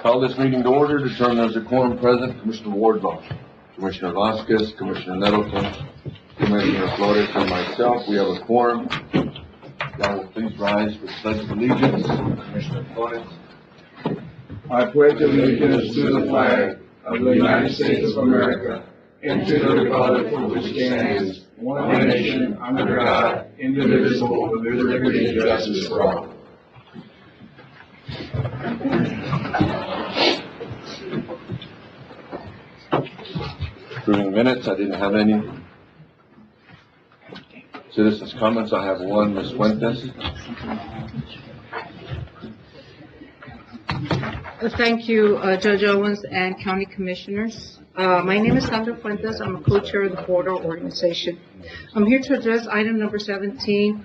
Call this meeting to order. Determine there's a quorum present. Commissioner Wardlaw, Commissioner Vasquez, Commissioner Nettleton, Commissioner Flores, and myself. We have a quorum. Y'all will please rise for the pledge of allegiance. Commissioner Flores. I pledge allegiance to the flag of the United States of America and to the republic for which it stands, one nation, under God, indivisible, with liberty and justice for all. Approving minutes. I didn't have any. Citizens' comments. I have one. Ms. Fuentes. Thank you, Judge Owens and County Commissioners. My name is Sandra Fuentes. I'm a co-chair of the Border Organization. I'm here to address item number 17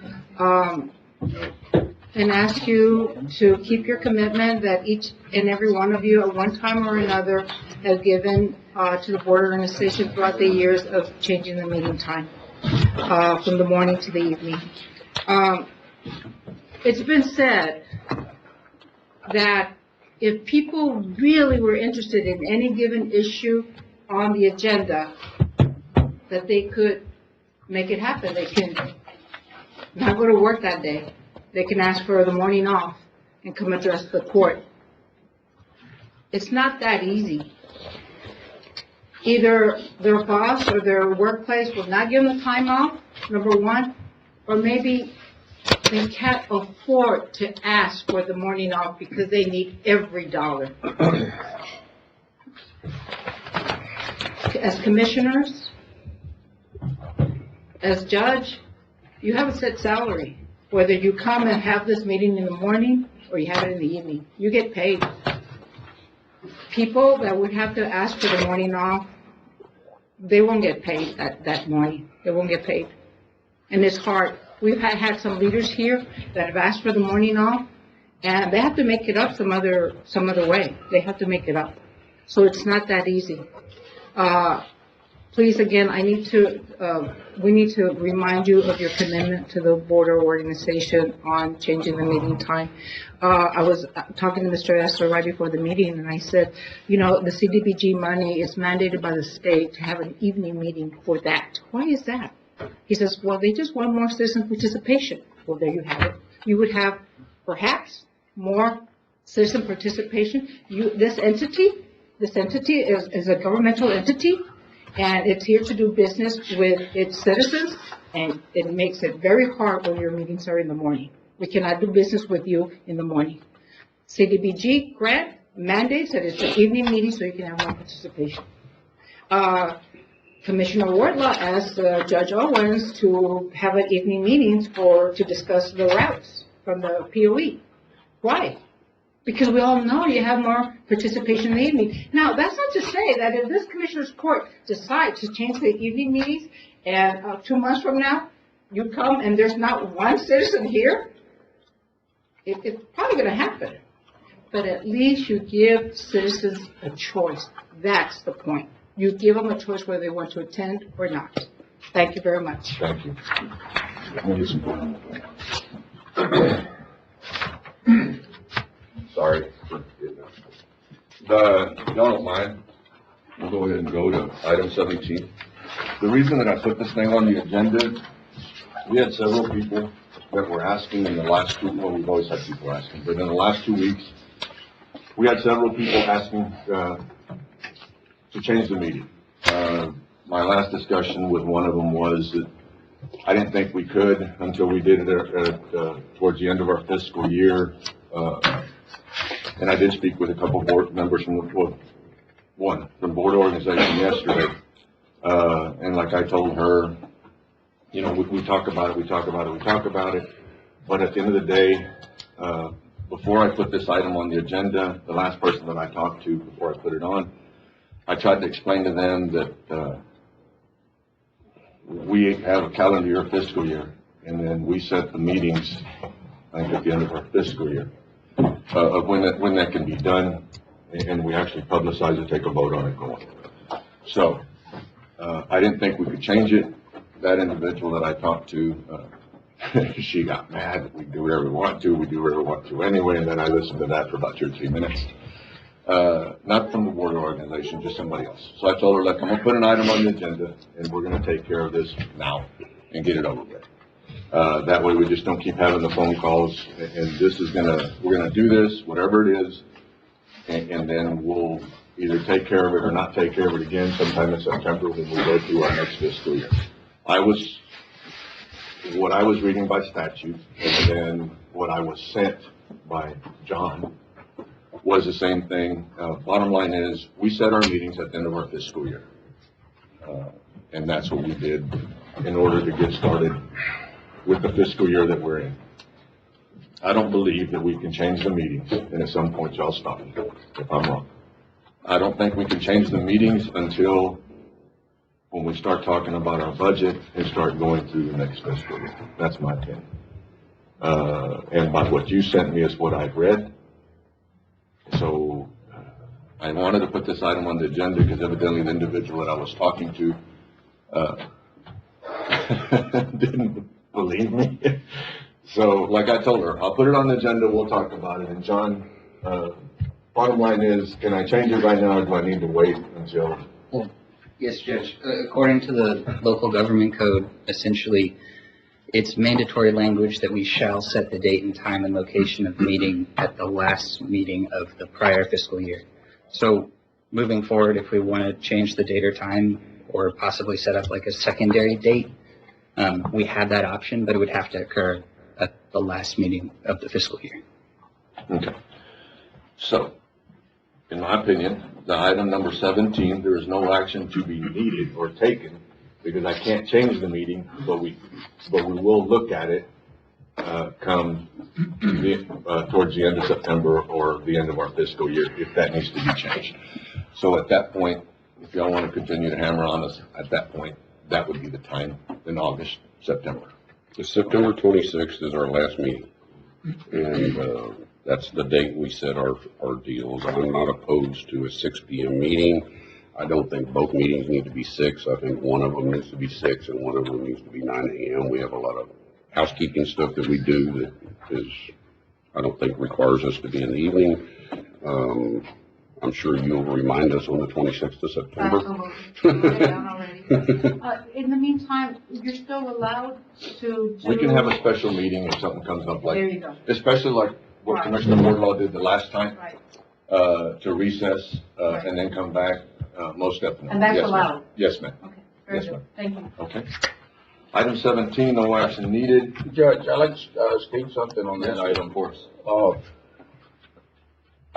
and ask you to keep your commitment that each and every one of you at one time or another have given to the Border Organization throughout the years of changing the meeting time from the morning to the evening. It's been said that if people really were interested in any given issue on the agenda, that they could make it happen. They can not go to work that day. They can ask for the morning off and come address the court. It's not that easy. Either their boss or their workplace will not give them the time off, number one, or maybe they can't afford to ask for the morning off because they need every dollar. As commissioners, as judge, you have a set salary. Whether you come and have this meeting in the morning or you have it in the evening, you get paid. People that would have to ask for the morning off, they won't get paid that morning. They won't get paid. And it's hard. We've had some leaders here that have asked for the morning off, and they have to make it up some other way. They have to make it up. So it's not that easy. Please, again, we need to remind you of your commitment to the Border Organization on changing the meeting time. I was talking to Mr. Esther right before the meeting, and I said, you know, the CDBG money is mandated by the state to have an evening meeting for that. Why is that? He says, well, they just want more citizen participation. Well, there you have it. You would have perhaps more citizen participation. This entity is a governmental entity, and it's here to do business with its citizens, and it makes it very hard when your meetings are in the morning. We cannot do business with you in the morning. CDBG grant mandates that it's an evening meeting so you can have more participation. Commissioner Wardlaw asked Judge Owens to have an evening meetings to discuss the routes from the POE. Why? Because we all know you have more participation in the evening. Now, that's not to say that if this Commissioner's Court decides to change the evening meetings and 2 months from now, you come and there's not one citizen here, it's probably going to happen. But at least you give citizens a choice. That's the point. You give them a choice whether they want to attend or not. Thank you very much. Thank you. Sorry. If y'all don't mind, we'll go ahead and go to item 17. The reason that I put this thing on the agenda, we had several people that were asking in the last we've always had people asking, but in the last 2 weeks, we had several people asking to change the meeting. My last discussion with one of them was that I didn't think we could until we did it towards the end of our fiscal year. And I did speak with a couple board members from one from Board Organization yesterday. And like I told her, you know, we talk about it. But at the end of the day, before I put this item on the agenda, the last person that I talked to before I put it on, I tried to explain to them that we have a calendar year, fiscal year, and then we set the meetings, I think, at the end of our fiscal year, of when that can be done, and we actually publicize it, take a vote on it going. So I didn't think we could change it. That individual that I talked to, she got mad that we do whatever we want to, anyway, and then I listened to that for about 2 or 3 minutes. not from the board organization, just somebody else. So I told her, look, I'm gonna put an item on the agenda, and we're gonna take care of this now and get it over with. That way we just don't keep having the phone calls, and we're gonna do this, whatever it is, and then we'll either take care of it or not take care of it again sometime in September when we go through our next fiscal year. What I was reading by statute, and then what I was sent by John was the same thing. Bottom line is, we set our meetings at the end of our fiscal year. And that's what we did in order to get started with the fiscal year that we're in. I don't believe that we can change the meetings, and at some point y'all stop me if I'm wrong. I don't think we can change the meetings until when we start talking about our budget and start going through the next fiscal year. That's my opinion. And by what you sent me is what I've read. So I wanted to put this item on the agenda because evidently the individual that I was talking to didn't believe me. So like I told her, I'll put it on the agenda, we'll talk about it. And John, bottom line is, can I change it right now or do I need to wait until? Yes, Judge. According to the local government code, essentially, it's mandatory language that we shall set the date and time and location of the meeting at the last meeting of the prior fiscal year. So moving forward, if we want to change the date or time or possibly set up like a secondary date, we have that option, but it would have to occur at the last meeting of the fiscal year. Okay. So, in my opinion, the item number 17, there is no action to be needed or taken because I can't change the meeting, but we will look at it come towards the end of September or the end of our fiscal year if that needs to be changed. So at that point, if y'all want to continue to hammer on us at that point, that would be the time in August, September. September 26th is our last meeting, and that's the date we set our deals. I'm not opposed to a 6 p.m. meeting. I don't think both meetings need to be 6. I think one of them needs to be 6 and one of them needs to be 9 a.m. We have a lot of housekeeping stuff that we do that I don't think requires us to be in the evening. I'm sure you'll remind us on the 26th of September. Absolutely. In the meantime, you're still allowed to do... We can have a special meeting if something comes up like, There you go. especially like what Right. Commissioner Wardlaw did the last time, Right. to recess, Right. and then come back, most definitely. And that's Yes, ma'am. allowed? Yes, ma'am. Okay, very Yes, good. Thank you. Okay. Item 17, no action needed. Judge, I'd like to state something on that item. Of course.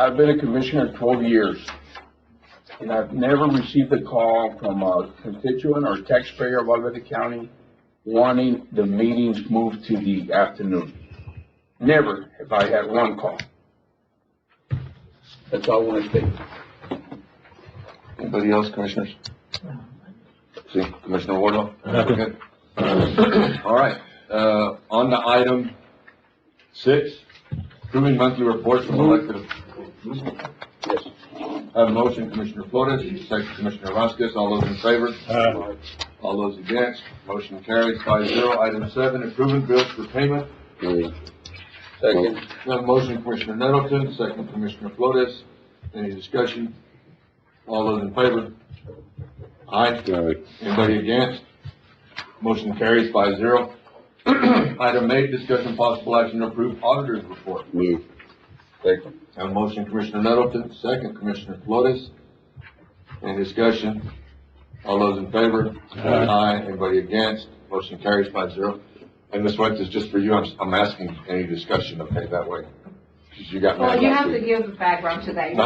I've been a commissioner 12 years, and I've never received a call from a constituent or taxpayer of Valverde County wanting the meetings moved to the afternoon. Never have I had one call. That's all I want to state. Anybody else, commissioners? See, Commissioner Wardlaw? Good. All right, on to item 6, approving monthly reports from elected. Yes. I have a motion, Commissioner Flores, second Commissioner Vasquez, all those in favor? All those against, motion carries 5-0. Item 7, approving bills for payment. Second. I have a motion, Commissioner Nettleton, second Commissioner Flores. Any discussion? All those in favor? Aye. Anybody against? Motion carries 5-0. Item 8, discussion possible action to approve auditor's report. Move. Second. I have a motion, Commissioner Nettleton, second Commissioner Flores. Any discussion? All those in favor? Aye. Anybody against? Motion carries 5-0. And Ms. Fuentes, just for you, I'm asking any discussion, okay, that way? Because you got mad Well, you last have to week. give the background to that. No.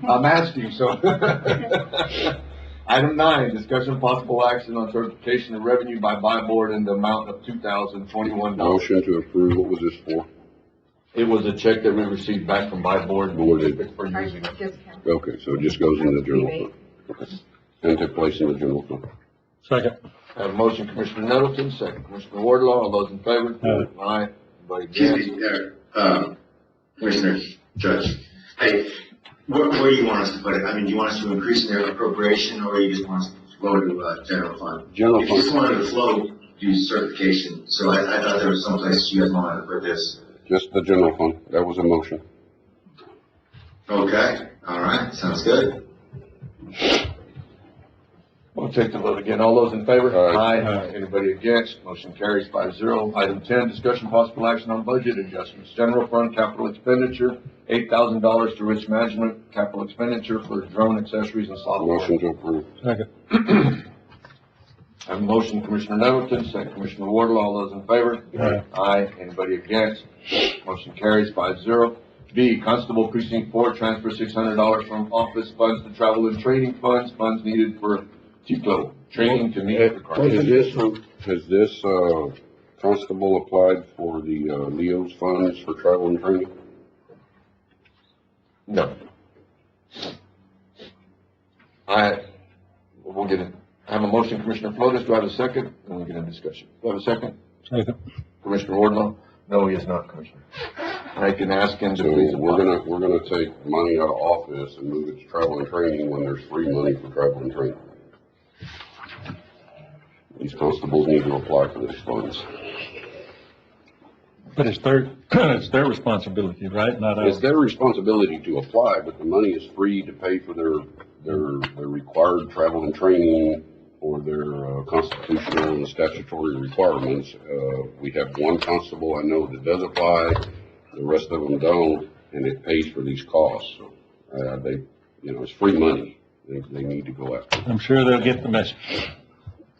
I'm asking, so. Item 9, discussion possible action on certification of revenue by board in the amount of $2,021. Motion to approve. What was this for? It was a check that we received back from board for using it. Discount. Okay, so it just goes in the general fund. And took place in the general fund. Second. I have a motion, Commissioner Nettleton, second Commissioner Wardlaw, all those in favor? Aye. Anybody against? Excuse me, Commissioner, Judge, hey, where do you want us to put it? I mean, do you want us to increase their appropriation, or you just want us to flow to, general fund? General If you just fund, wanted to flow, do certification, so I thought there was some place you guys wanted to put this. just the general fund. That was a motion. Okay, all right, sounds good. We'll take the vote again. All those in favor? Aye. Anybody against? Motion carries 5-0. Item 10, discussion possible action on budget adjustments. General fund capital expenditure, $8,000 to risk management, capital expenditure for drone accessories and software. Motion to approve. I have a motion, Commissioner Nettleton, second Commissioner Wardlaw. All those in favor? Aye. Anybody against? Motion carries 5-0. B, Constable Precinct 4, transfer $600 from office funds to travel and training funds, funds needed for TICLO, training to meet requirements. Has this constable applied for the Leo's funds for travel and training? No. We'll get it. I have a motion, Commissioner Flores. Do I have a second? And we'll get into discussion. Do I have a second? Second. Commissioner Wardlaw? No, he is not, Commissioner. I can ask him to So please. we're gonna take money out of office and move it to travel and training when there's free money for travel and training. These constables need to apply for these funds. But it's their responsibility, right? Not It's ours. their responsibility to apply, but the money is free to pay for their required travel and training or their constitutional and statutory requirements. We have one constable I know that does apply, the rest of them don't, and it pays for these costs. So, it's free money. They need to go after it. I'm sure they'll get the message.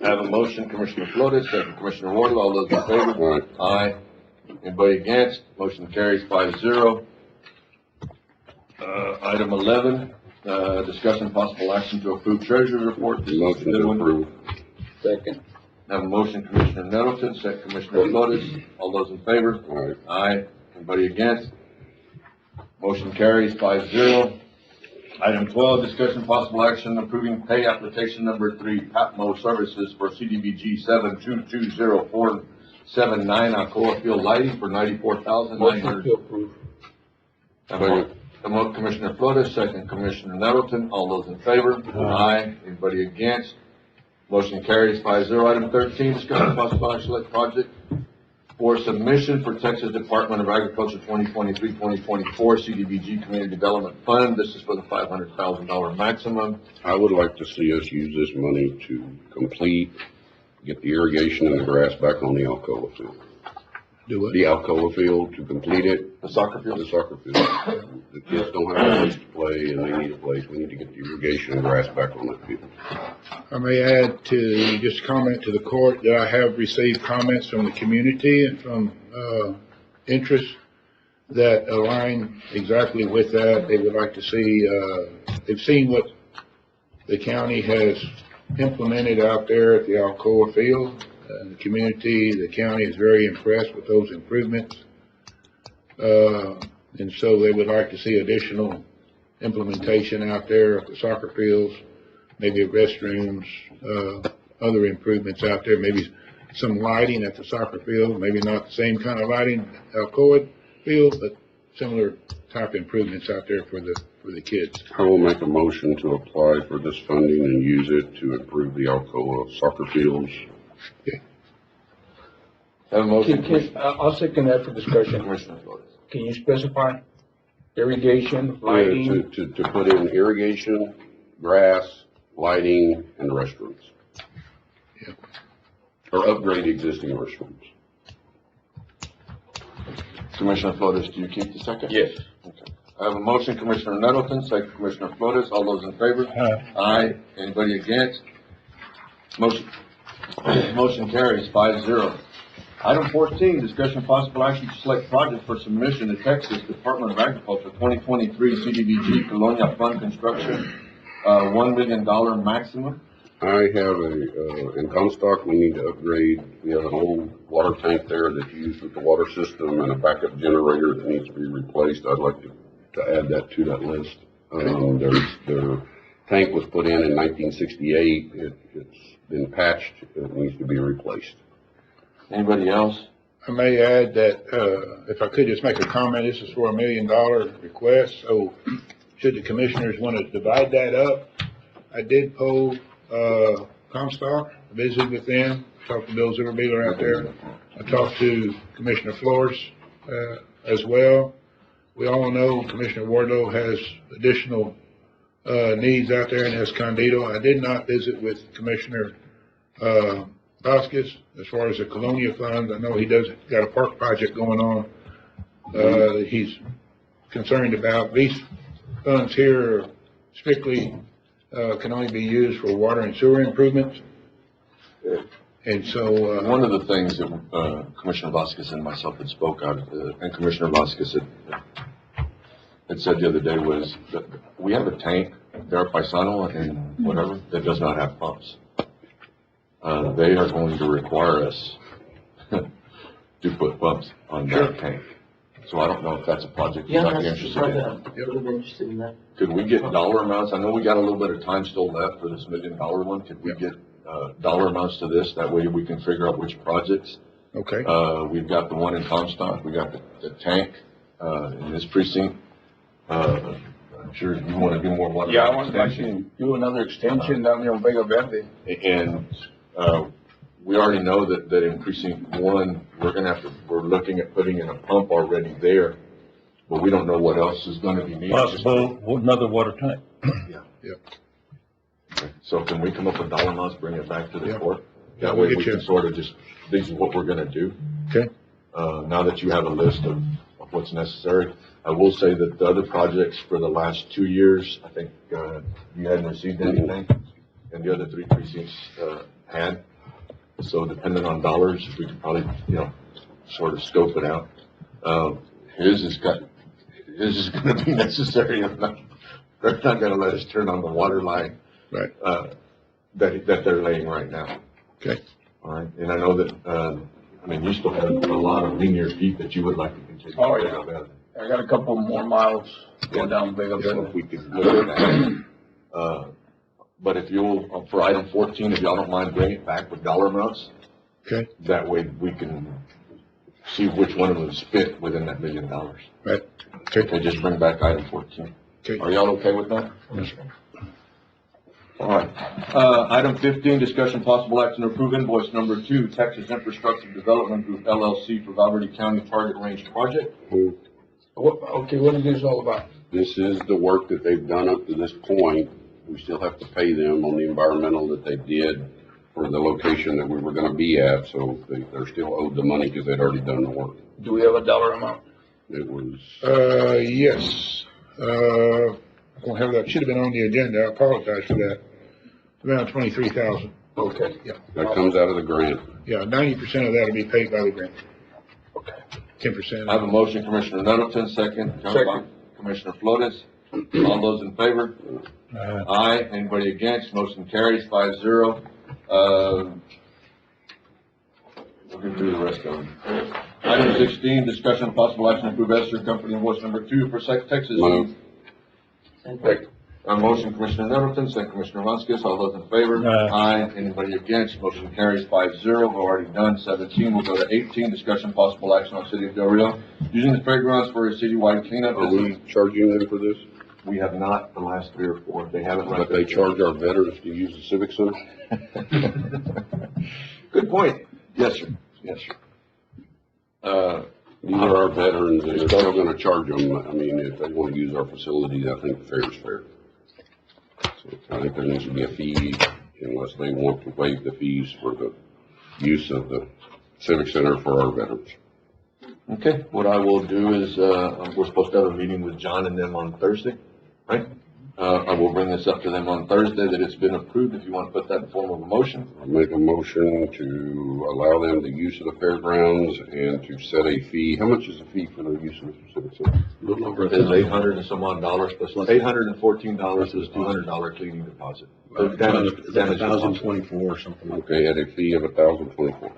I have a motion, Commissioner Flores, second Commissioner Wardlaw. All those in favor? All right. Aye. Anybody against? Motion carries 5-0. Item 11, discussion possible action to approve treasurer's report. This is a Motion good to one. approve. Second. I have a motion, Commissioner Nettleton, second Commissioner Flores. All those in favor? All right. Aye. Anybody against? Motion carries 5-0. Item 12, discussion possible action approving pay application number 3, Patmo Services for CDBG 7220479 Alcoa Field Lighting for $94,900. approve. Commissioner Flores, second Commissioner Nettleton. All those in favor? Aye. Anybody against? Motion carries 5-0. Item 13, discussion possible action select project for submission for Texas Department of Agriculture 2023-2024 CDBG Community Development Fund. This is for the $500,000 maximum. I would like to see us use this money to get the irrigation and the grass back on the Alcoa field. Do what? The Alcoa field, to complete it, The soccer the field. soccer field. The kids don't have a place to play and they need a place. We need to get the irrigation and grass back on that field. I may add to, just comment to the court that I have received comments from the community and from, interests that align exactly with that. They would like to see, they've seen what the county has implemented out there at the Alcoa field. The community, the county is very impressed with those improvements. And so they would like to see additional implementation out there at the soccer fields, maybe restrooms, other improvements out there, maybe some lighting at the soccer field, maybe not the same kind of lighting at Alcoa field, but similar type improvements out there for the kids. I will make a motion to apply for this funding and use it to improve the Alcoa soccer fields. Have a motion, I'll second that for discussion. Commissioner Flores. Can you specify irrigation, lighting? To put in irrigation, grass, lighting, and restrooms. Yeah. Or upgrade existing restrooms. Commissioner Flores, do you keep the second? Yes. Okay. I have a motion, Commissioner Nettleton, second Commissioner Flores. All those in favor? Aye. Aye. Anybody against? Motion carries 5-0. Item 14, discussion possible action to select project for submission to Texas Department of Agriculture 2023 CDBG Colonia Fund Construction, $1 million maximum. I have in Comstock, we need to upgrade, we have an old water tank there that's used with the water system and a backup generator that needs to be replaced. I'd like to add that to that list. Their tank was put in 1968. It's been patched. It needs to be replaced. Anybody else? I may add that, if I could just make a comment, this is for $1 million request, so should the commissioners want to divide that up, I did poll, Comstock, visited with them, talked to Bill Zimmerbeeler out there. I talked to Commissioner Flores, as well. we all know Commissioner Wardlow has additional, needs out there in Escondido. I did not visit with Commissioner, Vasquez as far as the Colonia funds. I know he got a park project going on, that he's concerned about. These funds here are strictly, can only be used for water and sewer improvements. And so, One of the things that Commissioner Vasquez and myself had spoke out, and Commissioner Vasquez had said the other day was that we have a tank there at Paisano and whatever that does not have pumps. They are going to require us to put pumps on that tank. So I don't know if that's a project you might be interested in. Could we get dollar amounts? I know we got a little bit of time still left for this $1 million one. Could we get dollar amounts to this? That way we can figure out which projects. okay, We've got the one in Comstock. We got the tank in this precinct. I'm sure you want to do more water. Yeah, I want to extension. do another extension down there on Vega Verde. And we already know that in precinct 1, we're looking at putting in a pump already there, but we don't know what else is going to be needed. Possible, another water tank. So can we come up with dollar amounts, bring it back to the Yeah. court? Yeah, That we'll way get we you- can sort of just, this is what we're going to do. okay, Now that you have a list of what's necessary, I will say that the other projects for the last 2 years, I think, you hadn't received anything, and the other 3 precincts, had. So depending on dollars, we could probably, sort of scope it out. His is gonna be necessary if not, they're not gonna let us turn on the water line, right, that they're laying right now. okay. All right, and I know that, you still have a lot of linear feet that you would like to continue. Oh, yeah. I got a couple more miles going down Vega So if Verde. we could look at that. But if you'll, for item 14, if y'all don't mind bringing it back with dollar amounts, Okay, that way we can see which one of them fit within that $1 million. right, Okay, just bring back item 14. okay. Are y'all okay with that? Yes, sir. All right. Item 15, discussion possible action to approve invoice number 2, Texas Infrastructure Development Group LLC for Valverde County Target Range Project. Okay, what is this all about? This is the work that they've done up to this point. We still have to pay them on the environmental that they did for the location that we were gonna be at, so they're still owed the money because they'd already done the work. Do we have a dollar amount? It was, Yes, I don't have that, should have been on the agenda, I apologize for that. Around 23,000, Okay. yeah, that comes out of the grant. yeah, 90% of that will be paid by the grant. Okay. 10%. I have a motion, Commissioner Nettleton, second. Second. Commissioner Flores. All those in favor? Uh, Aye. Anybody against? Motion carries 5-0. We'll get through the rest of them. Item 16, discussion of possible action to approve Esther Company invoice number 2 for Texas. Move. A motion, Commissioner Nettleton, second Commissioner Vasquez. All those in favor? Aye. Anybody against? Motion carries 5-0. We've already done 17. We'll go to 18, discussion possible action on City of Del Rio using the fairgrounds for a citywide cleanup. Are we charging them for this? We have not the last 3 or 4. They haven't. But they charge our veterans to use the civic center? Good point. Yes, sir. Yes, sir. These are our veterans, and they're still gonna charge them. I mean, if they wanna use our facilities, I think fair is fair. So I think there needs to be a fee unless they want to waive the fees for the use of the civic center for our veterans. Okay, what I will do is, we're supposed to have a meeting with John and them on Thursday, right? I will bring this up to them on Thursday that it's been approved, if you want to put that in form of a motion. I'll make a motion to allow them the use of the fairgrounds and to set a fee. How much is the fee for the use of the civic center? A little over. It's $800 and some odd dollars, plus $814 plus $200 cleaning deposit. So damage deposit. 1,024 or something. Okay, at a fee of 1,024.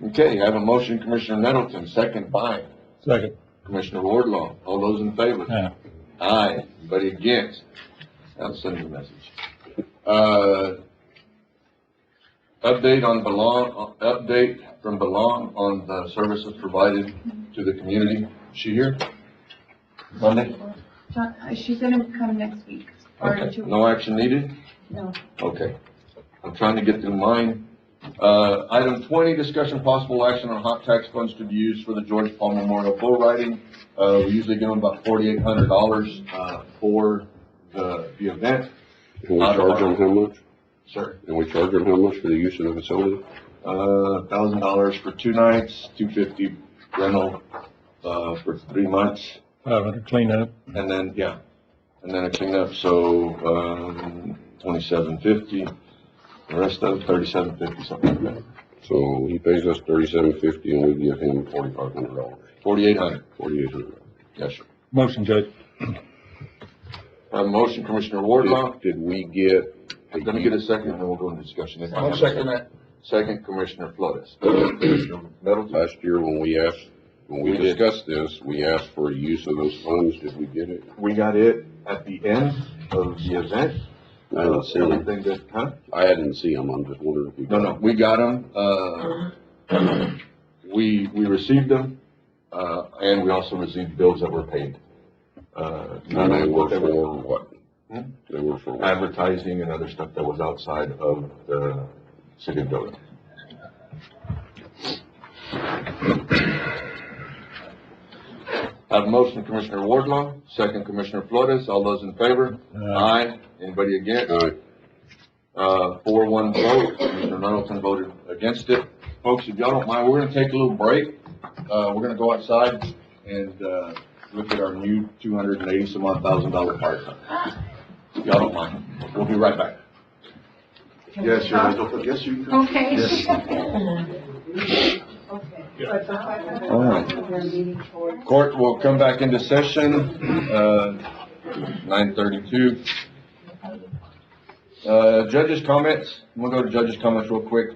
Okay, I have a motion, Commissioner Nettleton, second by Second. Commissioner Wardlaw. All those in favor? Yeah. Aye. Anybody against? I'll send you a message. Update from Belong on the services provided to the community. She here? Monday? She's gonna come next week. Or Okay. 2 weeks. No action needed? No. Okay. I'm trying to get through mine Item 20, discussion possible action on hot tax funds to be used for the George Paul Memorial Bull Riding. We usually give them about $4,800, for the event. And we charge them how much? Sir, And we charge them how much for the use of the facility? $1,000 for 2 nights, $250 rental, for 3 months. 500 cleanup. And then, yeah, and then a cleanup, so, $27.50. The rest of it, $37.50, something like that. So he pays us $37.50 and we give him $4,500. $4,800. $4,800. Yes, sir. Motion, Judge. Motion, Commissioner Wardlaw. Did we get? Let me get a second, and then we'll go into discussion. If I I'll have a second that. Second, Commissioner Flores. Commissioner Middleton. Last year when we We did. discussed this, we asked for use of those funds. Did we get it? We got it at the end of the event. I didn't see them. Everything that, huh? I hadn't seen them. I'm just wondering if we. No, we got them, we received them, and we also received bills that were paid. And they were for what? Hmm? They were for what? Advertising and other stuff that was outside of the city building. I have a motion, Commissioner Wardlaw, second, Commissioner Flores. All those in favor? Aye. Anybody against? All right. 4-1 vote. Commissioner Middleton voted against it. Folks, if y'all don't mind, we're gonna take a little break. We're gonna go outside and, look at our new $280-some-odd-thousand fire truck. If y'all don't mind, we'll be right back. Yes, sir. Yes, you can. Okay. All right. Court will come back into session, 9:32. Judges' comments. We'll go to judges' comments real quick.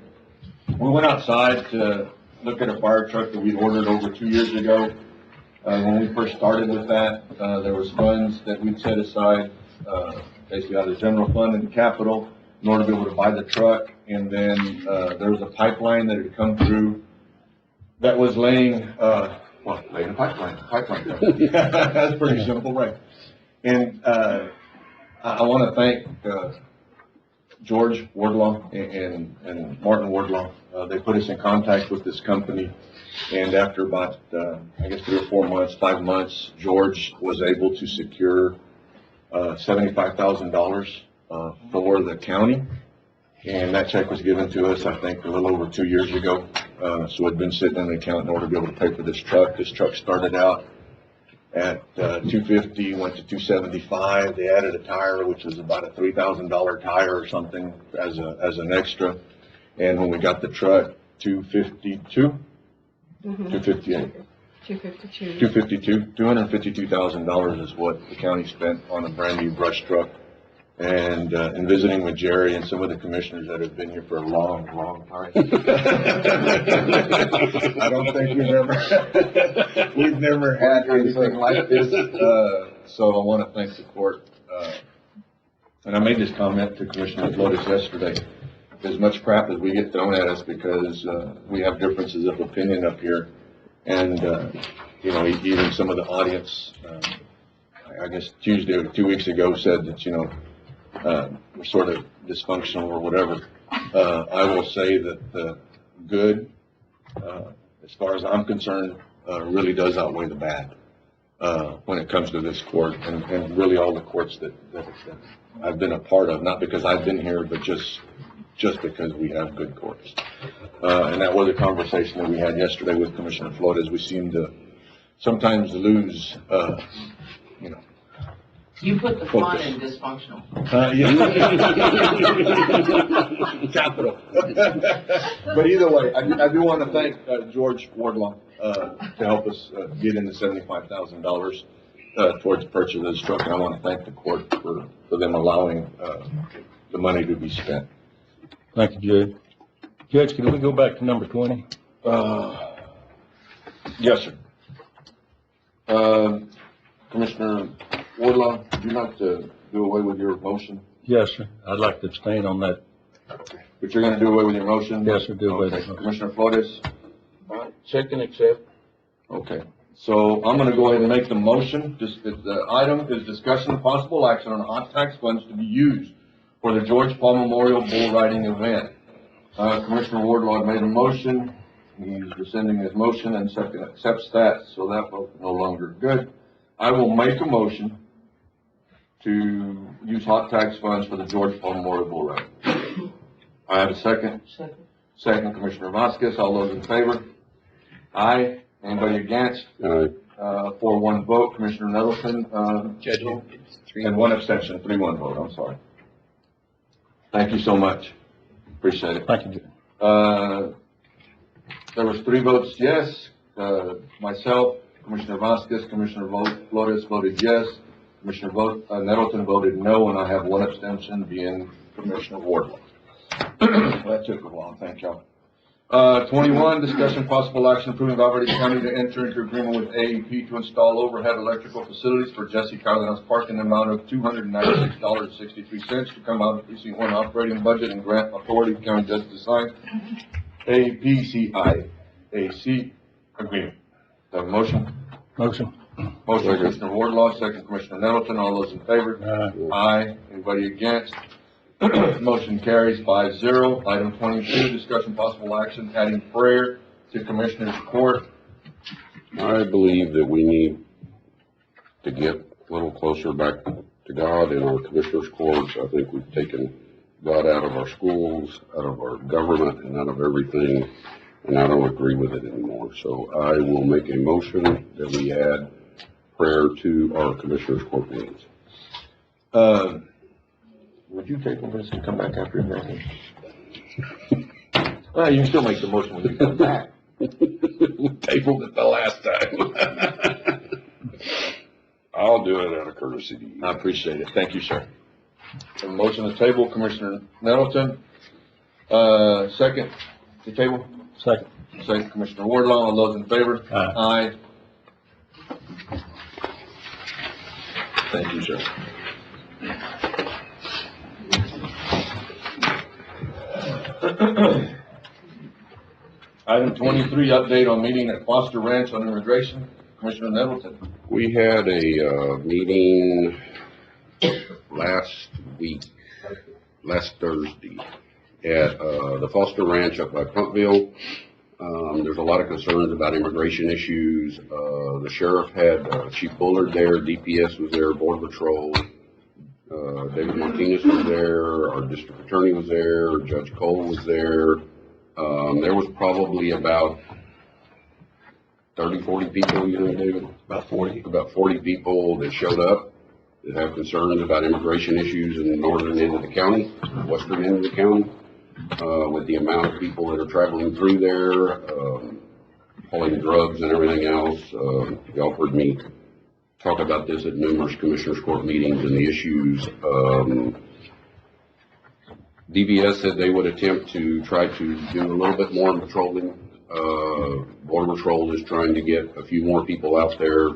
We went outside to look at a fire truck that we ordered over 2 years ago. When we first started with that, there was funds that we'd set aside, basically out of the general fund and the capital in order to be able to buy the truck. And then, there was a pipeline that had come through that was laying a pipeline. That's pretty simple, right? And, I want to thank, George Wardlaw and Martin Wardlaw. They put us in contact with this company. And after about, 3 or 4 months, 5 months, George was able to secure, $75,000, for the county. And that check was given to us, I think, a little over 2 years ago. So it'd been sitting in the account in order to be able to pay for this truck. This truck started out at, $250, went to $275. They added a tire, which was about a $3,000 tire or something as an extra. And when we got the truck, $252? $258. $252,000 is what the county spent on a brand new brush truck. And, in visiting with Jerry and some of the commissioners that have been here for a long, long time. I don't think we've never had anything like this. So I want to thank the court. And I made this comment to Commissioner Flores yesterday. As much crap as we get thrown at us because, we have differences of opinion up here. And, even some of the audience, I guess Tuesday or 2 weeks ago said that, we're sort of dysfunctional or whatever. I will say that the good, as far as I'm concerned, really does outweigh the bad, when it comes to this court and really all the courts that I've been a part of, not because I've been here, but just because we have good courts. And that was a conversation that we had yesterday with Commissioner Flores. We seem to sometimes lose, You put the font in dysfunctional. Capital. But either way, I do want to thank, George Wardlaw, to help us, get in the $75,000, towards the purchase of this truck. And I want to thank the court for them allowing, the money to be spent. Thank you, Judge. Judge, can we go back to number 20? Yes, sir. Commissioner Wardlaw, would you like to do away with your motion? Yes, sir. I'd like to abstain on that. But you're going to do away with your motion? Yes, sir, do away with Okay. the motion. Commissioner Flores? Check and accept. Okay. So I'm going to go ahead and make the motion. The item is discussion of possible action on hot tax funds to be used for the George Paul Memorial Bull Riding event. Commissioner Wardlaw made a motion. He's rescinding his motion and second accepts that, so that vote is no longer good. I will make a motion to use hot tax funds for the George Paul Memorial Bull Ride. I have a second. Second, Commissioner Vasquez. All those in favor? Aye. Anybody against? Aye. 4-1 vote. Commissioner Nettleton, Judge, it's three. and 1 abstention, 3-1 vote. I'm sorry. Thank you so much. Appreciate it. Thank you, Judge. There was 3 votes yes. Myself, Commissioner Vasquez, Commissioner Flores voted yes. Commissioner Nettleton voted no, and I have 1 abstention, being Commissioner Wardlaw. That took a while. Thank y'all. 21, discussion possible action approving Alvarez County to enter into agreement with AEP to install overhead electrical facilities for Jesse Cardenas Park in the amount of $296.63 to come out of precinct 1 operating budget and grant authority county judge to sign APCIAC agreement. Have a motion? Motion. Motion, Commissioner Wardlaw, second, Commissioner Nettleton. All those in favor? Aye. Anybody against? Motion carries 5-0. Item 22, discussion possible action adding prayer to Commissioner's Court. I believe that we need to get a little closer back to God in our commissioners' courts. I think we've taken God out of our schools, out of our government, and out of everything, and I don't agree with it anymore. So I will make a motion that we add prayer to our commissioners' court meetings. Would you table this and come back after your meeting? Well, you can still make the motion when you come back. We tabled it the last time. I'll do it out of courtesy to you. I appreciate it. Thank you, sir. A motion to table, Commissioner Nettleton. Second to table. Second. Second, Commissioner Wardlaw. All those in favor? Aye. Aye. Thank you, sir. Item 23, update on meeting at Foster Ranch on immigration. Commissioner Nettleton. We had a meeting last Thursday, at the Foster Ranch up by Puntville. There's a lot of concerns about immigration issues. The sheriff had Chief Bullard there, DPS was there, Border Patrol. David Martinez was there, our district attorney was there, Judge Cole was there. There was probably about 30, 40 people, you know, David? About 40. About 40 people that showed up that have concerns about immigration issues in the northern end of the county, western end of the county, with the amount of people that are traveling through there, hauling drugs and everything else. Y'all heard me talk about this at numerous commissioners' court meetings and the issues. DVS said they would attempt to try to do a little bit more patrolling. Border Patrol is trying to get a few more people out there.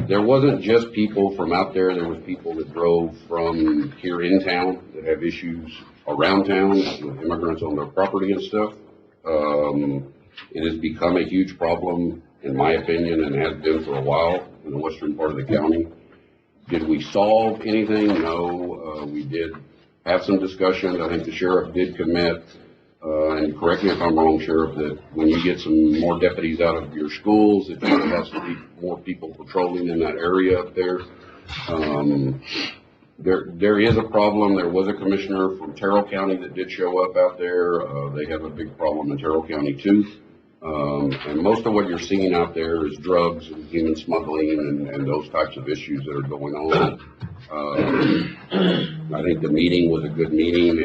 There wasn't just people from out there. There was people that drove from here in town that have issues around town with immigrants on their property and stuff. It has become a huge problem, in my opinion, and has been for a while in the western part of the county. Did we solve anything? No. We did have some discussions. I think the sheriff did commit, and correct me if I'm wrong, Sheriff, that when you get some more deputies out of your schools, that you have to be more people patrolling in that area up there. There is a problem. There was a commissioner from Terrell County that did show up out there. They have a big problem in Terrell County too. And most of what you're seeing out there is drugs and human smuggling and those types of issues that are going on. I think the meeting was a good meeting.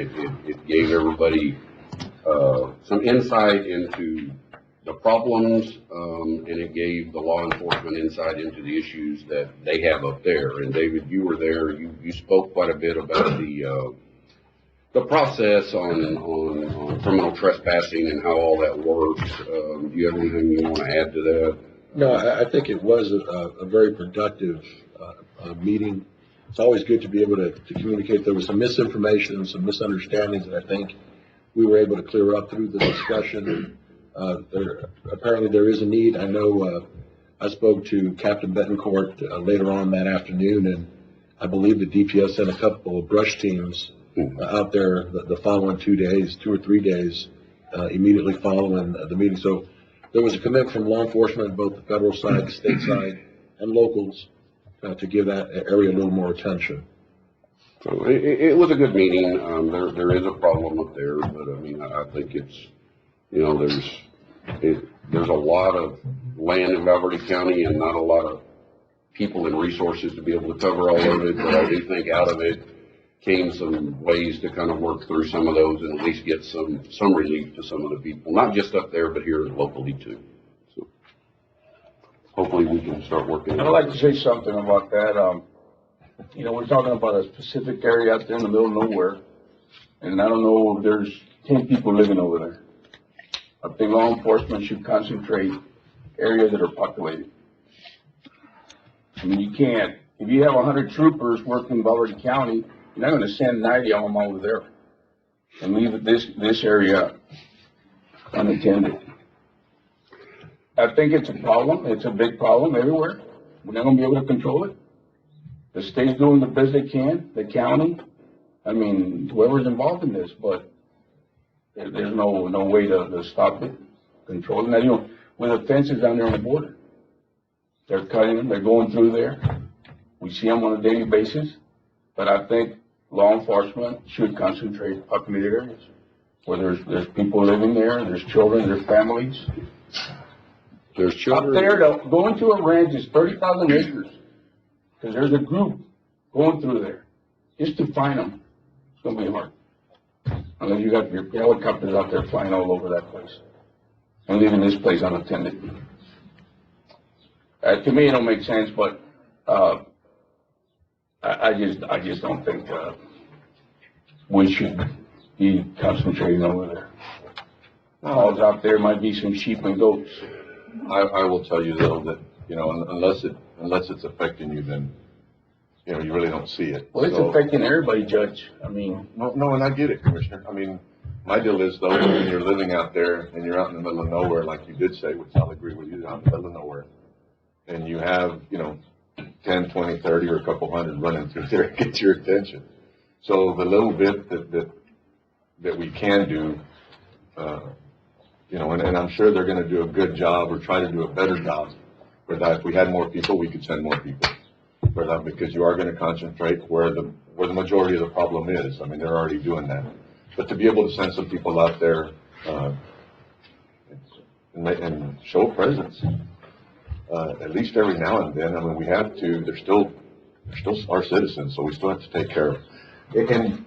It gave everybody some insight into the problems, and it gave the law enforcement insight into the issues that they have up there. And David, you were there. You spoke quite a bit about the process on criminal trespassing and how all that works. Do you have anything you want to add to that? No, I think it was a very productive meeting. It's always good to be able to communicate. There was some misinformation and some misunderstandings that I think we were able to clear up through the discussion. Apparently there is a need. I know I spoke to Captain Betancourt later on that afternoon, and I believe the DPS sent a couple of brush teams out there the following 2 days, 2 or 3 days, immediately following the meeting. So there was a commitment from law enforcement, both the federal side, the state side, and locals, to give that area a little more attention. So it was a good meeting. There is a problem up there, but I mean, I think it's, you know, there's a lot of land in Valverde County and not a lot of people and resources to be able to cover all of it, but I do think out of it came some ways to kind of work through some of those and at least get some relief to some of the people, not just up there, but here locally too. So hopefully we can start working. I'd like to say something about that. You know, we're talking about a specific area out there in the middle of nowhere, and I don't know if there's 10 people living over there. I think law enforcement should concentrate areas that are populated. I mean, you can't, if you have 100 troopers working in Valverde County, you're not gonna send 90 of them over there and leave this area unattended. I think it's a problem. It's a big problem everywhere. We're not gonna be able to control it. The state's doing the best they can, the county, I mean, whoever's involved in this, but there's no way to stop it, control it. Now, you know, with the fences down there on the border, they're cutting them, they're going through there. We see them on a daily basis, but I think law enforcement should concentrate populated areas where there's people living there, there's children, there's families. There's children. Up there, going to a ranch is 30,000 acres, because there's a group going through there. Just to find them, it's gonna be hard. Unless you got your helicopters out there flying all over that place and leaving this place unattended. To me, it don't make sense, but, I just don't think, we should be concentrating over there. All out there might be some sheep and goats. I will tell you though that, you know, unless it's affecting you, then, you know, you really don't see it. Well, it's affecting everybody, Judge. I mean. No, and I get it, Commissioner. I mean, my deal is though, when you're living out there and you're out in the middle of nowhere, like you did say, which I'll agree with you, out in the middle of nowhere, and you have, you know, 10, 20, 30, or a couple hundred running through there, it gets your attention. So the little bit that we can do, you know, and I'm sure they're gonna do a good job or try to do a better job. For that, if we had more people, we could send more people. For that, because you are gonna concentrate where the majority of the problem is. I mean, they're already doing that. But to be able to send some people out there, and show a presence, at least every now and then. I mean, we have to, they're still our citizens, so we still have to take care of them. And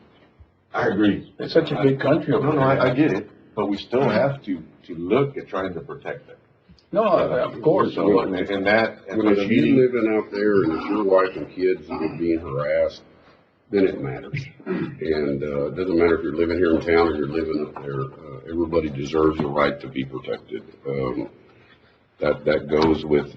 I agree. It's such a big country over there. No, I get it, but we still have to look at trying to protect them. No, of course. So, and that, and Well, the if you meeting, living out there and it's your wife and kids that are being harassed, then it matters. And, it doesn't matter if you're living here in town or you're living up there, everybody deserves the right to be protected. That goes with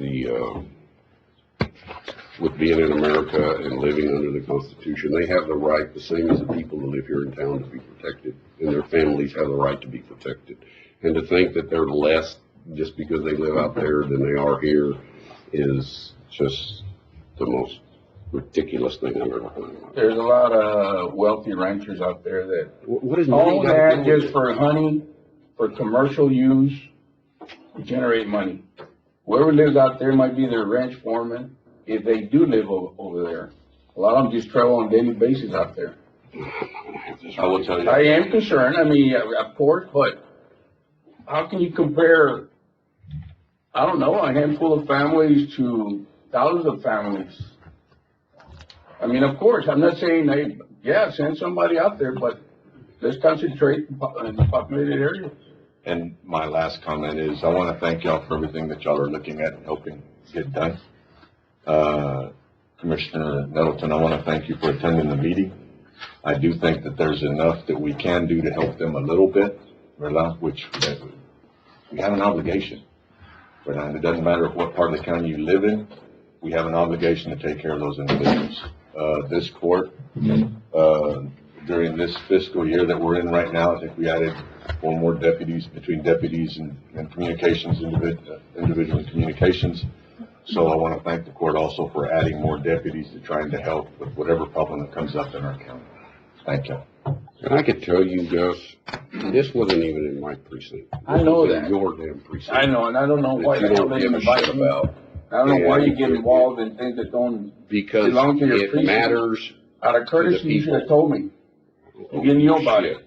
with being in America and living under the Constitution. They have the right, the same as the people who live here in town, to be protected, and their families have the right to be protected. And to think that they're less just because they live out there than they are here is just the most ridiculous thing I've ever heard. There's a lot of wealthy ranchers out there that What is own that just for honey, for commercial use, to generate money. Whoever lives out there might be their ranch foreman, if they do live over there. A lot of them just travel on a daily basis out there. I will tell you. I am concerned, I mean, of course, but how can you compare, I don't know, a handful of families to thousands of families? I mean, of course, I'm not saying, hey, yeah, send somebody out there, but let's concentrate in the populated areas. And my last comment is, I want to thank y'all for everything that y'all are looking at and helping get done. Commissioner Nettleton, I want to thank you for attending the meeting. I do think that there's enough that we can do to help them a little bit, which we have an obligation. And it doesn't matter what part of the county you live in, we have an obligation to take care of those individuals. This court, during this fiscal year that we're in right now, I think we added 4 more deputies between deputies and communications, individual communications. So I want to thank the court also for adding more deputies to trying to help with whatever problem that comes up in our county. Thank you. And I could tell you, Gus, this wasn't even in my precinct. I know This was in that. Your damn precinct. I know, and I don't know why That the you hell don't they give a invite shit me. about. I don't know why you get And involved in things that don't, Because belong to your it precinct. matters. out of courtesy, you should people. have told me. You didn't know about it.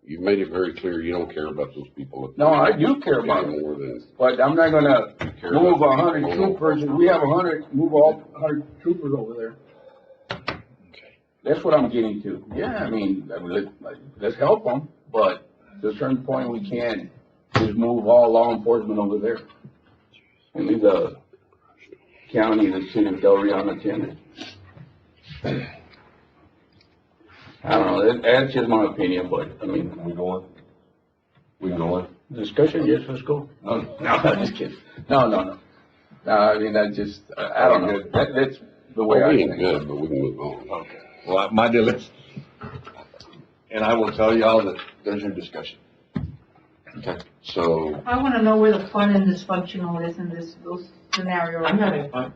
You've made it very clear you don't care about those people. No, I do care about Any it, more than but I'm not gonna you care move about. 100 troopers, and we have 100, move all 100 troopers over there. That's what I'm getting to. Yeah, I mean, let's help them, but to a certain point, we can't just move all law enforcement over there. And leave the county, the city of Del Rio unattended. I don't know, that's just my opinion, but, I mean, We going? We going? discussion, yes, let's go. No, I'm just kidding. No. No, I mean, I just, I don't know, that's the way Well, I we ain't think. good, but we can move on. Okay. Well, my deal is, and I will tell y'all that there's your discussion. Okay, so, I want to know where the fun and dysfunctional is in those scenarios. I'm having fun.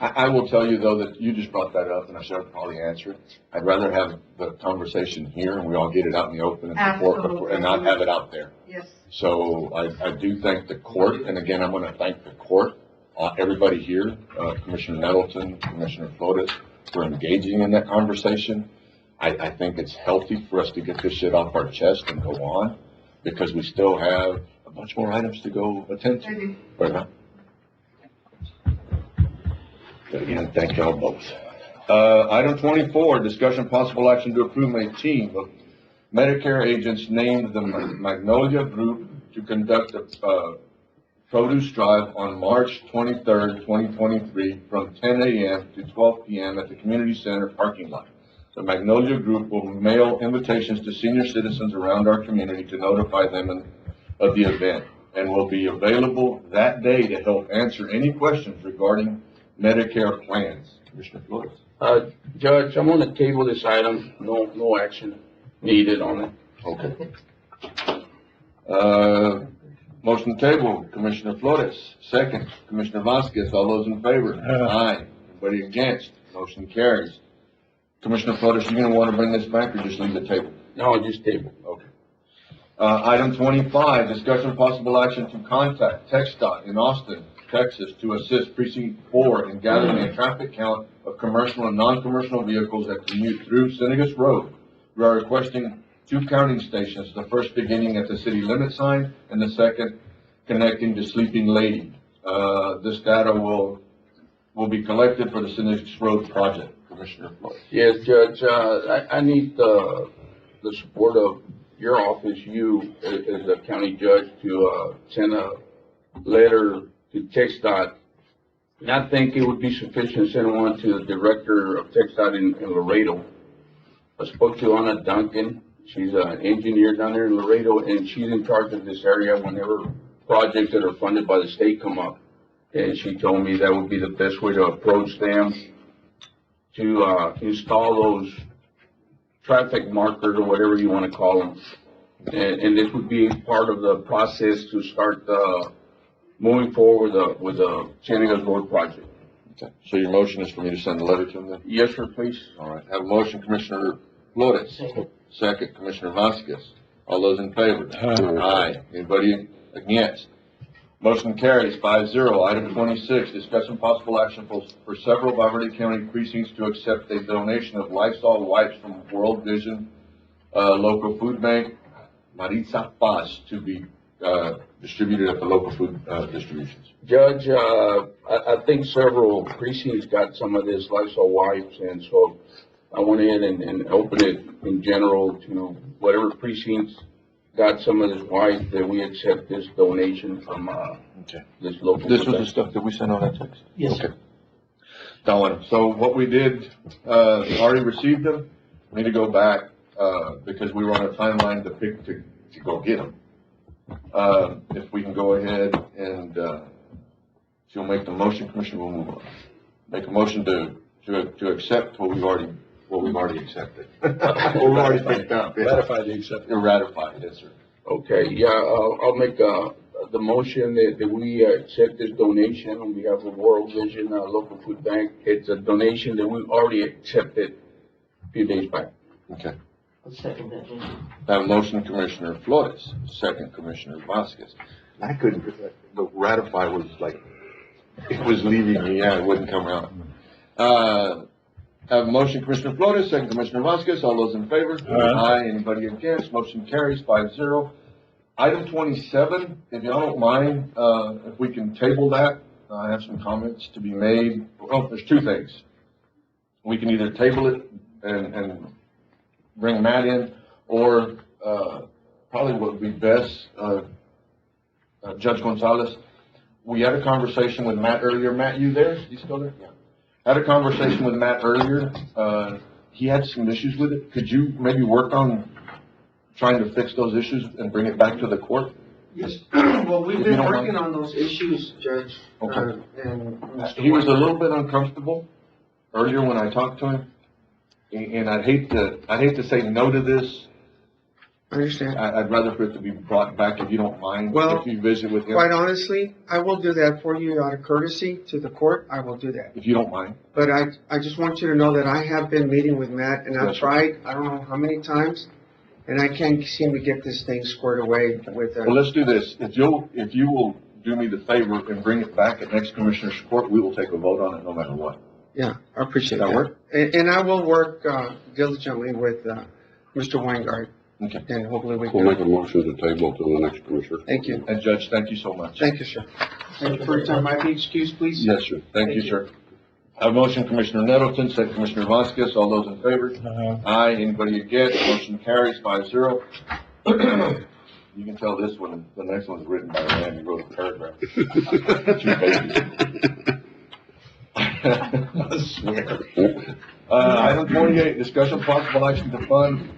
I will tell you though that you just brought that up and I should have probably answered it. I'd rather have the conversation here and we all get it out in the open and before, and not have it out there. Yes. So I do thank the court, and again, I'm gonna thank the court, everybody here, Commissioner Nettleton, Commissioner Flores, for engaging in that conversation. I think it's healthy for us to get this shit off our chest and go on, because we still have a bunch more items to go attend to. Right now. But again, thank y'all both. Item 24, discussion possible action to approve a team of Medicare agents named the Magnolia Group to conduct a produce drive on March 23rd, 2023, from 10 a.m. to 12 p.m. at the community center parking lot. The Magnolia Group will mail invitations to senior citizens around our community to notify them of the event, and will be available that day to help answer any questions regarding Medicare plans. Commissioner Flores. Judge, I'm gonna table this item, no action needed on it. Okay. Motion table, Commissioner Flores. Second, Commissioner Vasquez. All those in favor? Aye. Anybody against? Motion carries. Commissioner Flores, you gonna wanna bring this back or just leave the table? No, just table. Okay. Item 25, discussion possible action to contact TxDOT in Austin, Texas, to assist Precinct 4 in gathering a traffic count of commercial and non-commercial vehicles that commute through Senegas Road. We are requesting 2 counting stations, the first beginning at the city limit sign and the second connecting to Sleeping Lady. This data will be collected for the Senegas Road project. Commissioner Flores. Yes, Judge, I need the support of your office, you as a county judge, to send a letter to TxDOT. And I think it would be sufficient to send one to the director of TxDOT in Laredo. I spoke to Anna Duncan. She's an engineer down there in Laredo, and she's in charge of this area whenever projects that are funded by the state come up. And she told me that would be the best way to approach them to install those traffic markers or whatever you want to call them. And this would be part of the process to start moving forward with the Senegas Road project. Okay. So your motion is for me to send a letter to them then? Yes, sir, please. All right. Have a motion, Commissioner Flores. Second, Commissioner Vasquez. All those in favor? Aye. Anybody against? Motion carries 5-0. Item 26, discussion possible action for several Valverde County precincts to accept a donation of Lysol wipes from World Vision Local Food Bank, Maritza Paz, to be distributed at the local food distributions. Judge, I think several precincts got some of this Lysol wipes, and so I went in and opened it in general to whatever precincts got some of this wipe, that we accept this donation from this local. This food was the bank. stuff that we sent on that text? Yes, Okay. Done. So what we did, already received them, we need to go back, because we were on a timeline to go get them. If we can go ahead and, she'll make the motion, Commissioner, we'll move on. Make a motion to accept what we've already accepted. What we've already picked up. Yeah. Ratify the acceptance. Ratified, yes, sir. Okay, yeah, I'll make the motion that we accept this donation on behalf of World Vision Local Food Bank. It's a donation that we already accepted few days back. Okay. I'll second that, Judge. I have a motion, Commissioner Flores, second, Commissioner Vasquez. I couldn't, the ratify was like, it was leaving me, yeah, it wouldn't come out. I have a motion, Commissioner Flores, second, Commissioner Vasquez, all those in favor? Aye. Anybody against? Motion carries 5-0. Item 27, if y'all don't mind, if we can table that, I have some comments to be made. Well, there's two things. We can either table it and bring Matt in, or, probably what would be best, Judge Gonzalez, we had a conversation with Matt earlier. Matt, you there? You still there? Yeah. Had a conversation with Matt earlier. He had some issues with it. Could you maybe work on trying to fix those issues and bring it back to the court? Yes, well, we've If you been don't working mind. on those issues, Judge. Okay. And Mr. He was a White- little bit uncomfortable earlier when I talked to him. And I'd hate to say no to this. I understand. I'd rather for it to be brought back if you don't mind. Well, If you visit with him, Quite honestly, I will do that for you out of courtesy to the court. I will do that. if you don't mind. But I just want you to know that I have been meeting with Matt, and I've Yes, sir. tried, I don't know how many times, and I can't seem to get this thing squared away with, Well, let's do this. If you will do me the favor and bring it back at next Commissioner's Court, we will take a vote on it no matter what. yeah, I appreciate That that. work? And I will work diligently with Mr. Weingart, Okay. and hopefully we We'll make a can. motion to table to the next commissioner. Thank you. And Judge, thank you so much. Thank you, sir. Thank you for your time. Might be excused, please? Yes, sir. Thank you, sir. I have a motion, Commissioner Nettleton, second Commissioner Vasquez. All those in favor? Aye. Anybody against? Motion carries 5-0. You can tell this one, the next one's written by a man who wrote a paragraph. 2 pages. I swear. Item 28, discussion possible action to fund